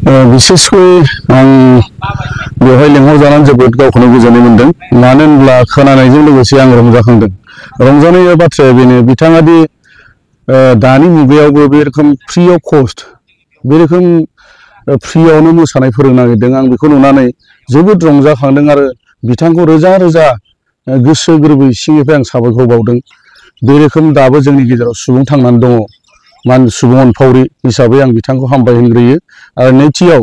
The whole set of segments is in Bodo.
बिसेसकै आं बेवहाय लेंहरजानानै जोबोद गावखौनो गोजोननाय मोनदों। मानो होनब्ला खोनानायजों लोगोसे आं रंजाखांदों। रंजानाय बाथ्राया बेनो, बिथाङा दि दानि मुगायावबो बे रोखोम फ्रि अफ कस्ट बे रोखोम फ्रियावनो मोसानाय फोरोंनो नागिरदों। आं बेखौ नुनानै जोबोद रंजाखांदों आरो बिथांखौ रोजा रोजा गोसो गोरबो सिंनिफ्राय आं साबायखर बावदों। बे रोखोम दाबो जोंनि गेजेराव सुबुं थांनानै दङ। सुबुं अनफावरि हिसाबै आं बिथांखौ हामबाय होनग्रोयो। आरो नैथियाव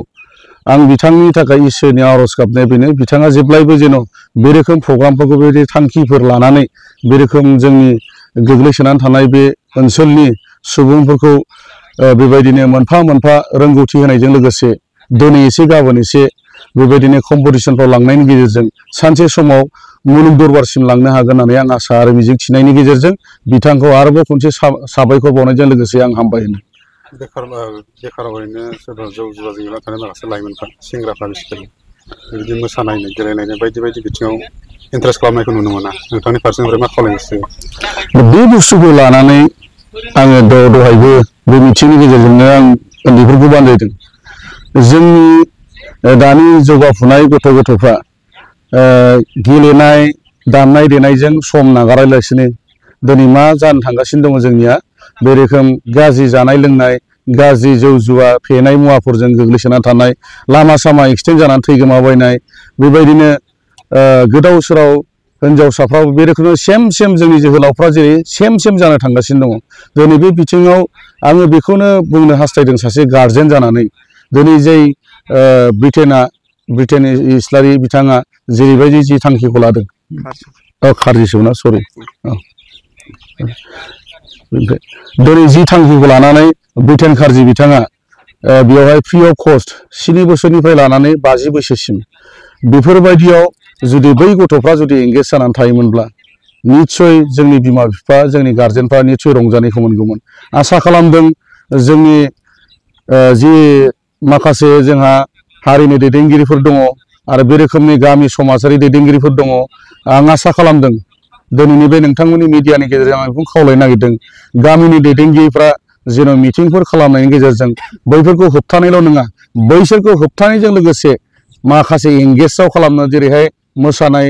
आं बिथांनि थाखाय इसोरनि आरज गाबनाया बेनो, बिथाङा जेब्लायबो जेन' बे रोखोम प्रग्रामफोरखौ बेबायदि थांखिफोर लानानै बे रोखोम जोंनि गोग्लैसोनानै थानाय बे ओनसोलनि सुबुंफोरखौ बेबायदिनो मोनफा मोनफा रोंगौथि होनायजों लोगोसे दिनै एसे गाबोन एसे बेबायदिनो कम्पिटिसनफ्राव लांनायनि गेजेरजों सानसे समाव मुलुग दरबारसिम लांनो हागोन होननानै आं आसा आरो मिजिं थिनायनि गेजेरजों बिथांखौ आरोबाव खनसे साबायखर बावनायजों लोगोसे आं हामबाय होनो। बेखार ओरैनो सोरबा जौ जुवाजों गेलेना थानाय माखासे लाइमोनफ्रा सेंग्राफ्रा बिसिनि बिदि मोसानायनो गेलेनायनो बायदि बायदि बिथिङाव इन्टारेस्ट खालामनायखौ नुनो मोना। नोंथांनि फारसेनिफ्राय मा खावलायनो? बे बुस्थुखौ लानानै आङो दहायबो बे मिथिंनि गेजेरजोंनो आं उन्दैफोरखौ बानजायदों। जोंनि दानि जौगाफुनाय गथ'फ्रा गेलेनाय दामनाय देनायजों सम नागारालासिनो दिनै मा जानो थांगासिनो दङ जोंनिया बे रोखोम गाज्रि जानाय लोंनाय, गाज्रि जौ जुवा फेनाय मुवाफोरजों गोग्लैसोना थानाय, लामा सामा एक्सिडेन्ट जानानै थैगोमाबायनाय, बेबायदिनो गोदाव सोराव हिनजावसाफ्राबो बे रोखोमनो सेम जोंनि जोहोलावफ्रा जेरै सेम जानो थांगासिनो दङ। दिनै बे बिथिङाव आङो बेखौनो बुंनो हास्थायदों सासे गारजेन जानानै, दिनै जाय ब्रिटेन इस्लारि बिथाङा जेरैबायदि जि थांखिखौ लादों, खारजिसौना सरि, दिनै जि थांखिखौ लानानै ब्रिटेन खारजि बिथाङा बेवहाय फ्रि अफ कस्ट 7 बोसोरनिफ्राय लानानै 50 बोसोरसिम बेफोरबायदियाव जुदि बै गथ'फ्रा जुदि एंगेज जानानै थायोमोनब्ला निस्सय जोंनि बिमा बिफा जोंनि गारजेनफ्रा निस्सय रंजानायखौ मोनगौमोन। आसा खालामदों जोंनि जि माखासे जोंहा हारिनि दैदेनगिरिफोर दङ आरो बे रोखोमनि गामि समाजारि दैदेनगिरिफोर दङ। आं आसा खालामदों दिनैनि बे नोंथांमोननि मिडियानि गेजेरजों आं बेखौ खावलायनो नागिरदों, गामिनि दैदेनगिरिफ्रा जेन' मिटिंफोर खालामनायनि गेजेरजों बैफोरखौ होबथानायल' नङा, बैसोरखौ होबथानायजों लोगोसे माखासे एंगेजआव खालामनो, जेरैहाय मोसानाय,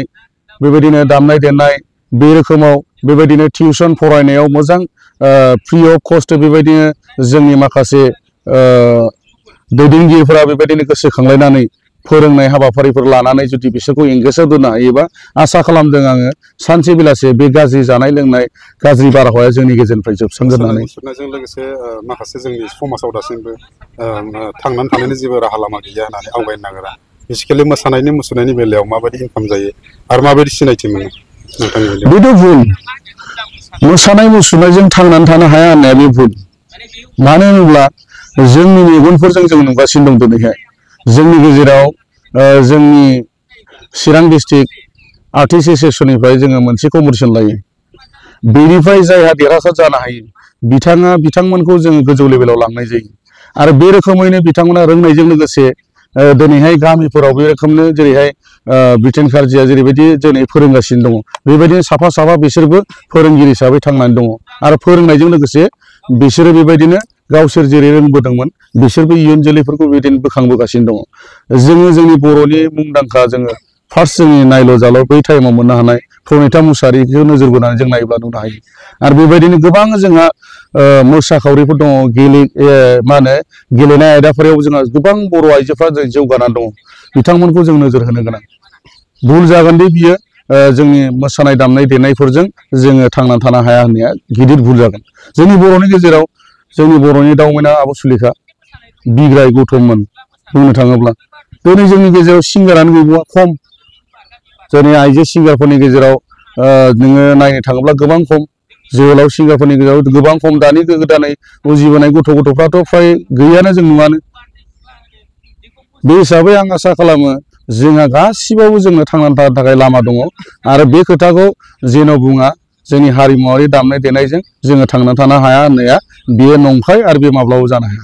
बेबायदिनो दामनाय देनाय, बे रोखोमाव बेबायदिनो टिउसन फरायनायाव मोजां फ्रि अफ कस्ट बेबायदिनो जोंनि माखासे दैदेनगिरिफोरा बेबायदिनो गोसोखांलायनानै फोरोंनाय हाबाफारिफोर लानानै जुदि बिसोरखौ एंगेजआव दोननो हायोबा आसा खालामदों आङो सानसे बेलासे बे गाज्रि जानाय लोंनाय, गाज्रि बारहावाया जोंनि गेजेरनिफ्राय जोबस्रांगोन होननानै। मुसुरनायजों लोगोसे माखासे जोंनि समाजाव दासिमबो थांनानै थानायनि जेबो राहा लामा गैया होननानै आवगायनो नागिरा। बेसिकेलि मोसानायनि मुसुरनायनि बेलायाव माबायदि इनकाम जायो आरो माबायदि सिनायथि मोनो नोंथांनि बेलायाव? बेथ' भुल। मोसानाय मुसुरनायजों थांनानै थानो हाया होननाया बे भुल। मानो होनोब्ला जोंनि मेगनफोरजों जों नुगासिनो दं। दिनैहाय जोंनि गेजेराव जोंनि चिरां डिस्ट्रिक्ट आर्टिस्ट एस'सिएशननिफ्राय जोङो मोनसे कम्पिटिसन लायो। बेनिफ्राय जायहा देरहासार जानो हायो बिथांमोनखौ जोङो गोजौ लेभेलाव लांनाय जायो। आरो बे रोखोमैनो बिथांमोना रोंनायजों लोगोसे दिनैहाय गामिफोराव बे रोखोमनो जेरैहाय ब्रिटेन खारजिया जेरैबायदि दिनै फोरोंगासिनो दङ, बेबायदिनो साफा बिसोरबो फोरोंगिरि हिसाबै थांनानै दङ। आरो फोरोंनायजों लोगोसे बिसोरो बेबायदिनो गावसोर जेरै रोंबोदोंमोन बिसोरबो इयुन जोलैफोरखौ बेबायदिनो बोखांबोगासिनो दङ। जोङो जोंनि बर'नि मुंदांखा जोङो फार्स्ट जोंनि नायल' जाल' बै टाइमाव मोननो हानाय प्रनिता मुसाहारिखौ नोजोर बोनानै जों नायोब्ला नुनो हायो। आरो बेबायदिनो गोबां जोंहा मोसाखावरिफोर दङ। गेलेनाय आयदाफोराव जोंहा गोबां बर' आइजोफ्रा जौगानानै दङ। बिथांमोनखौ जों नोजोर होनो गोनां। भुल जागोन दि बियो जोंनि मोसानाय दामनाय देनायफोरजों जोङो थांनानै थानो हाया होननाया गिदिर भुल जागोन। जोंनि बर'नि गेजेराव जोंनि बर'नि दावमैना आब' सुलेखा, बिग्राय गौतममोन बुंनो थाङोब्ला दिनै जोंनि गेजेराव सिंगारानो गैबावा खम। जोंनि आइजो सिंगारफोरनि गेजेराव नोङो नायनो थाङोब्ला गोबां खम, जोहोलाव सिंगारफोरनि गेजेराव गोबां खम। दानि गोदानै उजिबोनाय गथ'फ्राथ' फ्राय गैयानो, जों नुवानो। बे हिसाबै आं आसा खालामो जोंहा गासिबावबो जोंनो थांनानै थानो थाखाय लामा दङ। आरो बे खोथाखौ जेन' बुङा जोंनि हारिमुवारि दामनाय देनायजों जोङो थांनानै थानो हाया होननाया बेयो नंखाय आरो बे माब्लाबाबो जानो हाया।